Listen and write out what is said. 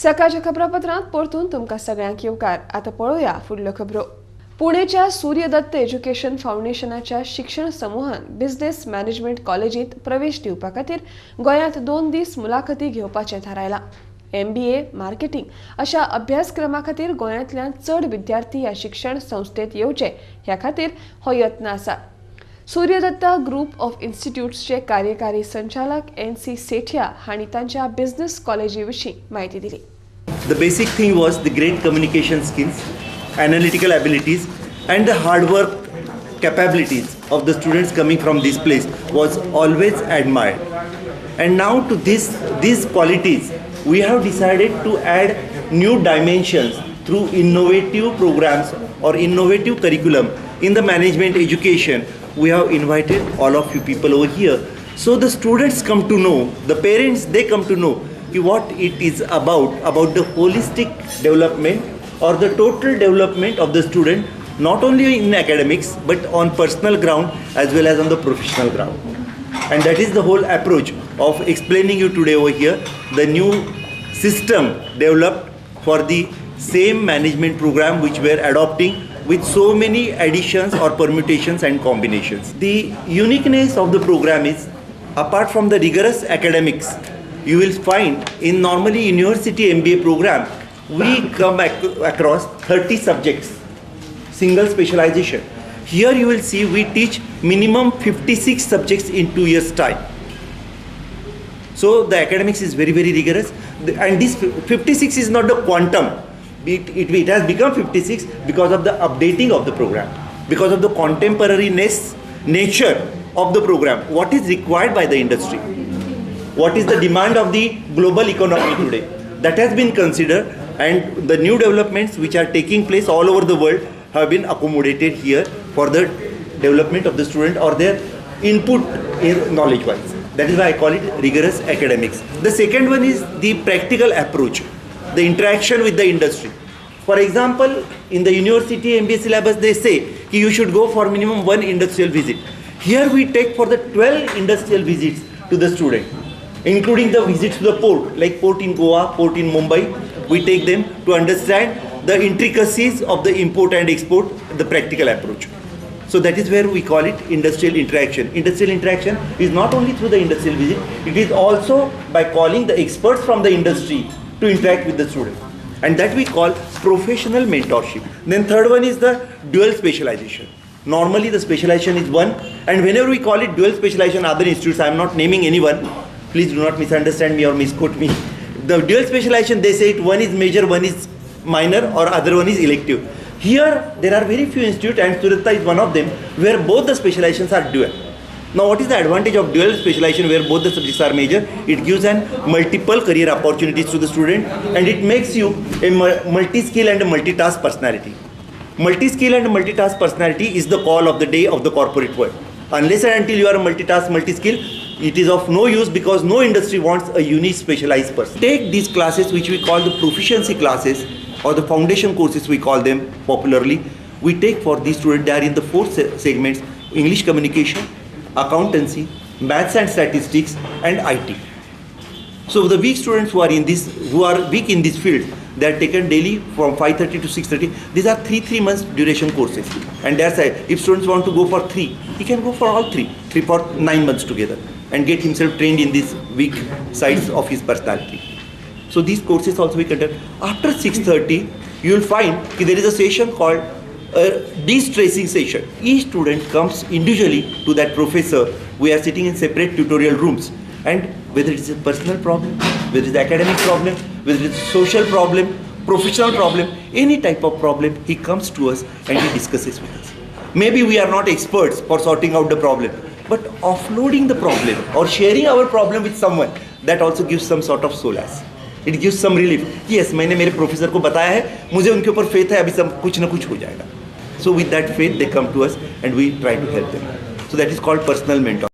सकाळच्या खबरापत्रांत परतून तुमकां सगळ्यांक येवकार। आता पळोवया फुडल्यो खबरो। पुणेच्या सूर्यदत्त एज्युकेशन फाउंडेशनाच्या शिक्षण समूहान बिझनेस मॅनेजमेंट कॉलेजीत प्रवेश दिवपा खातीर गोंयांत 2 दीस मुलाखती घेवपाचें थारायलां। MBA मार्केटिंग अशा अभ्यासक्रमा खातीर गोंयांतल्यान चड विद्यार्थी ह्या शिक्षण संस्थेत येवचे ह्या खातीर हो यत्न आसा। सूर्यदत्त ग्रुप ऑफ इन्स्टिट्यूट्सचे कार्यकारी संचालक NC सेठिया हांणी तांच्या बिझनेस कॉलेजी विशीं माहिती दिली। The basic thing was the great communication skills, analytical abilities, and the hard work capabilities of the students coming from this place was always admired. And now to these qualities, we have decided to add new dimensions through innovative programs or innovative curriculum in the management education. We have invited all of you people over here, so the students come to know, the parents they come to know what it is about the holistic development or the total development of the student, not only in academics but on personal ground as well as on the professional ground. And that is the whole approach of explaining you today over here, the new system developed for the same management program which we are adopting with so many additions or permutations and combinations. The uniqueness of the program is, apart from the rigorous academics, you will find in normally university MBA program, we come across 30 subjects, single specialization. Here you will see we teach minimum 56 subjects in 2 years' time. So the academics is very, very rigorous, and this 56 is not the quantum. It has become 56 because of the updating of the program, because of the contemporariness nature of the program, what is required by the industry, what is the demand of the global economy today. That has been considered, and the new developments which are taking place all over the world have been accommodated here for the development of the student or their input in knowledge wise. That is why I call it rigorous academics. The second one is the practical approach, the interaction with the industry. For example, in the university MBA syllabus they say you should go for minimum 1 industrial visit. Here we take for the 12 industrial visits to the student, including the visits to the port, like port in Goa, port in Mumbai. We take them to understand the intricacies of the import and export, the practical approach. So that is where we call it industrial interaction. Industrial interaction is not only through the industrial visit, it is also by calling the experts from the industry to interact with the student, and that we call professional mentorship. Then third one is the dual specialization. Normally the specialization is one, and whenever we call it dual specialization, other institutes, I am not naming anyone, please do not misunderstand me or misquote me. The dual specialization, they say it, one is major, one is minor, or other one is elective. Here there are very few institutes, and Suryatta is one of them, where both the specializations are dual. Now what is the advantage of dual specialization where both the subjects are major? It gives an multiple career opportunities to the student, and it makes you a multi-skill and a multitask personality. Multi-skill and multitask personality is the call of the day of the corporate world. Unless and until you are a multitask, multi-skill, it is of no use, because no industry wants a unique specialized person. Take these classes which we call the proficiency classes, or the foundation courses we call them popularly. We take for these students, they are in the 4 segments: English communication, accountancy, maths and statistics, and IT. So the weak students who are weak in this field, they are taken daily from 5:30 to 6:30. These are 3 months duration courses, and that's why if students want to go for 3, he can go for all 3 for 9 months together and get himself trained in these weak sides of his personality. So these courses also we conduct. After 6:30, you will find there is a session called a de-stressing session. Each student comes individually to that professor. We are sitting in separate tutorial rooms, and whether it is a personal problem, whether it is academic problem, whether it is a social problem, professional problem, any type of problem, he comes to us and he discusses with us. Maybe we are not experts for sorting out the problem, but offloading the problem or sharing our problem with someone, that also gives some sort of solace. It gives some relief. Yes, मैंने मेरे professor को बताया है, मुझे उनके ऊपर faith है, अभी सब कुछ ना कुछ हो जाएगा. So with that faith they come to us and we try to help them. So that is called personal mentor.